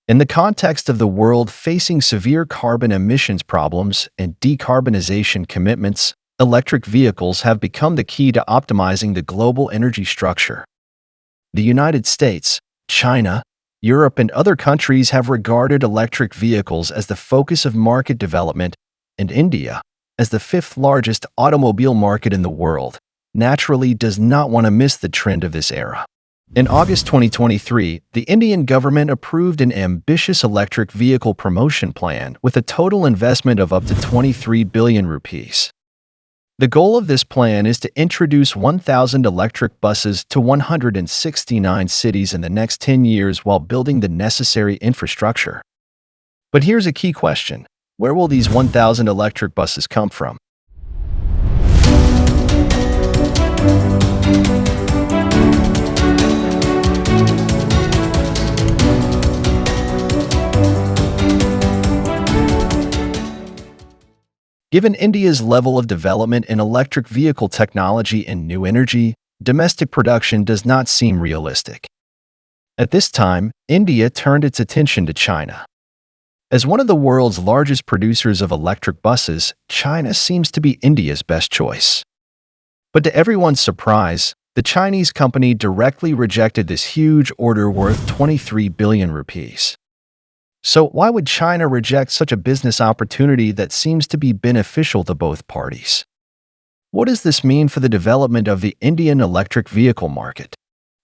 In the context of the world facing severe carbon emissions problems and decarbonization commitments, electric vehicles have become the key to optimizing the global energy structure. The United States, China, Europe, and other countries have regarded electric vehicles as the focus of market development, and India, as the fifth largest automobile market in the world, naturally does not want to miss the trend of this era. In August 2023, the Indian government approved an ambitious electric vehicle promotion plan with a total investment of up to 23 billion rupees. The goal of this plan is to introduce 1,000 electric buses to 169 cities in the next 10 years while building the necessary infrastructure. But here's a key question. Where will these 1,000 electric buses come from? Given India's level of development in electric vehicle technology and new energy, domestic production does not seem realistic. At this time, India turned its attention to China. As one of the world's largest producers of electric buses, China seems to be India's best choice. But to everyone's surprise, the Chinese company directly rejected this huge order worth 23 billion rupees. So why would China reject such a business opportunity that seems to be beneficial to both parties? What does this mean for the development of the Indian electric vehicle market?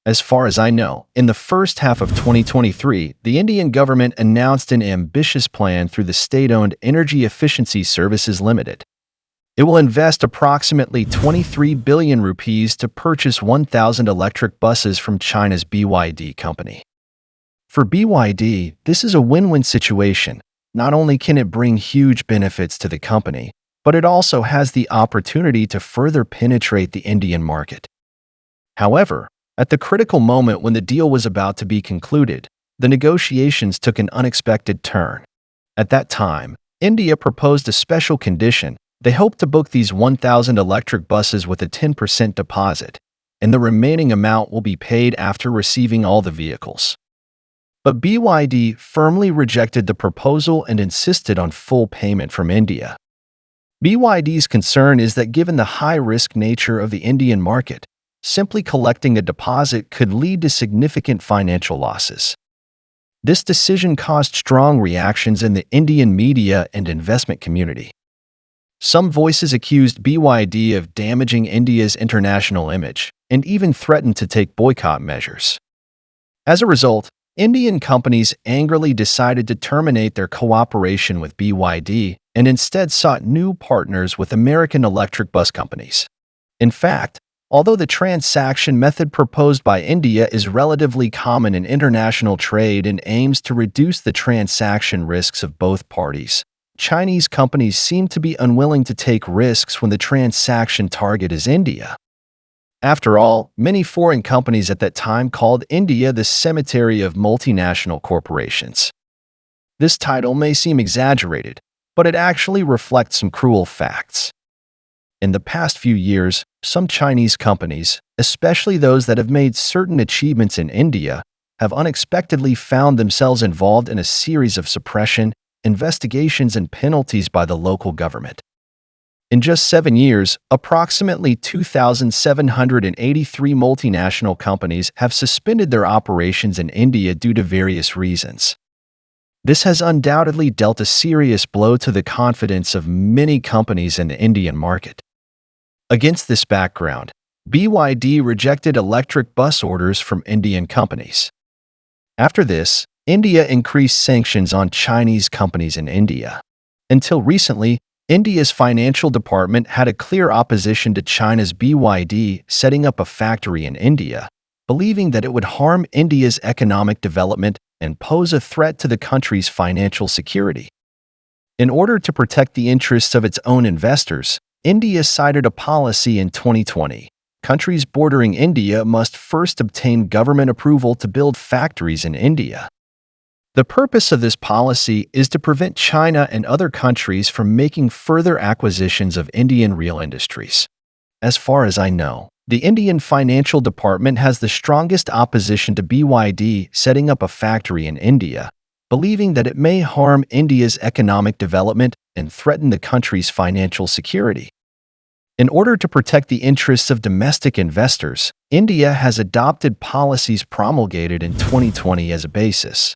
As far as I know, in the first half of 2023, the Indian government announced an ambitious plan through the state-owned Energy Efficiency Services Limited. It will invest approximately 23 billion rupees to purchase 1,000 electric buses from China's BYD company. For BYD, this is a win-win situation. Not only can it bring huge benefits to the company, but it also has the opportunity to further penetrate the Indian market. However, at the critical moment when the deal was about to be concluded, the negotiations took an unexpected turn. At that time, India proposed a special condition. They hoped to book these 1,000 electric buses with a 10% deposit, and the remaining amount will be paid after receiving all the vehicles. But BYD firmly rejected the proposal and insisted on full payment from India. BYD's concern is that given the high-risk nature of the Indian market, simply collecting a deposit could lead to significant financial losses. This decision caused strong reactions in the Indian media and investment community. Some voices accused BYD of damaging India's international image and even threatened to take boycott measures. As a result, Indian companies angrily decided to terminate their cooperation with BYD and instead sought new partners with American electric bus companies. In fact, although the transaction method proposed by India is relatively common in international trade and aims to reduce the transaction risks of both parties, Chinese companies seem to be unwilling to take risks when the transaction target is India. After all, many foreign companies at that time called India the cemetery of multinational corporations. This title may seem exaggerated, but it actually reflects some cruel facts. In the past few years, some Chinese companies, especially those that have made certain achievements in India, have unexpectedly found themselves involved in a series of suppression, investigations, and penalties by the local government. In just 7 years, approximately 2,783 multinational companies have suspended their operations in India due to various reasons. This has undoubtedly dealt a serious blow to the confidence of many companies in the Indian market. Against this background, BYD rejected electric bus orders from Indian companies. After this, India increased sanctions on Chinese companies in India. Until recently, India's financial department had a clear opposition to China's BYD setting up a factory in India, believing that it would harm India's economic development and pose a threat to the country's financial security. In order to protect the interests of its own investors, India cited a policy in 2020. Countries bordering India must first obtain government approval to build factories in India. The purpose of this policy is to prevent China and other countries from making further acquisitions of Indian real industries. As far as I know, the Indian Financial Department has the strongest opposition to BYD setting up a factory in India, believing that it may harm India's economic development and threaten the country's financial security. In order to protect the interests of domestic investors, India has adopted policies promulgated in 2020 as a basis.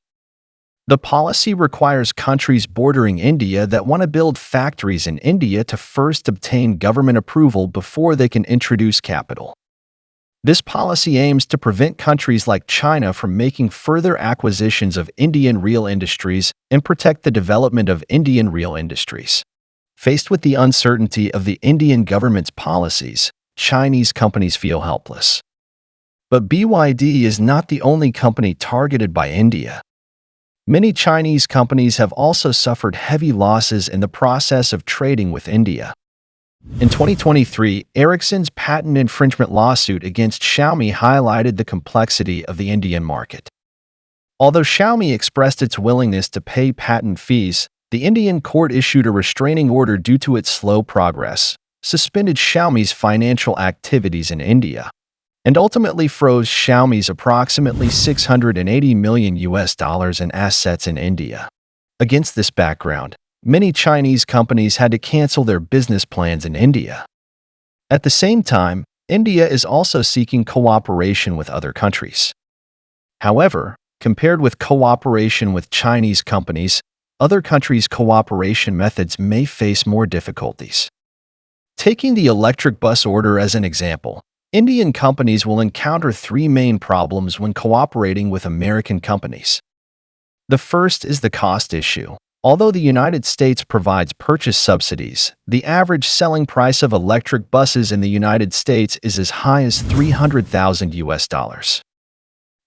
The policy requires countries bordering India that want to build factories in India to first obtain government approval before they can introduce capital. This policy aims to prevent countries like China from making further acquisitions of Indian real industries and protect the development of Indian real industries. Faced with the uncertainty of the Indian government's policies, Chinese companies feel helpless. But BYD is not the only company targeted by India. Many Chinese companies have also suffered heavy losses in the process of trading with India. In 2023, Ericsson's patent infringement lawsuit against Xiaomi highlighted the complexity of the Indian market. Although Xiaomi expressed its willingness to pay patent fees, the Indian court issued a restraining order due to its slow progress, suspended Xiaomi's financial activities in India, and ultimately froze Xiaomi's approximately $680 million in assets in India. Against this background, many Chinese companies had to cancel their business plans in India. At the same time, India is also seeking cooperation with other countries. However, compared with cooperation with Chinese companies, other countries' cooperation methods may face more difficulties. Taking the electric bus order as an example, Indian companies will encounter three main problems when cooperating with American companies. The first is the cost issue. Although the United States provides purchase subsidies, the average selling price of electric buses in the United States is as high as $300,000.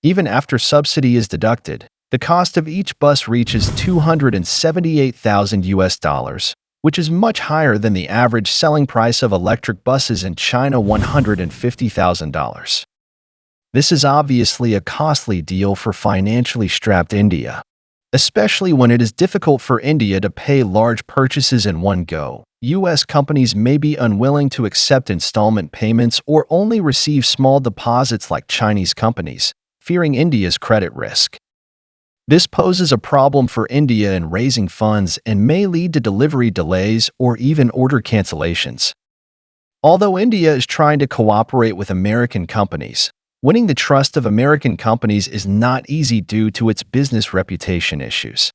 Even after subsidy is deducted, the cost of each bus reaches $278,000, which is much higher than the average selling price of electric buses in China, $150,000. This is obviously a costly deal for financially strapped India, especially when it is difficult for India to pay large purchases in one go. U.S. companies may be unwilling to accept installment payments or only receive small deposits like Chinese companies, fearing India's credit risk. This poses a problem for India in raising funds and may lead to delivery delays or even order cancellations. Although India is trying to cooperate with American companies, winning the trust of American companies is not easy due to its business reputation issues.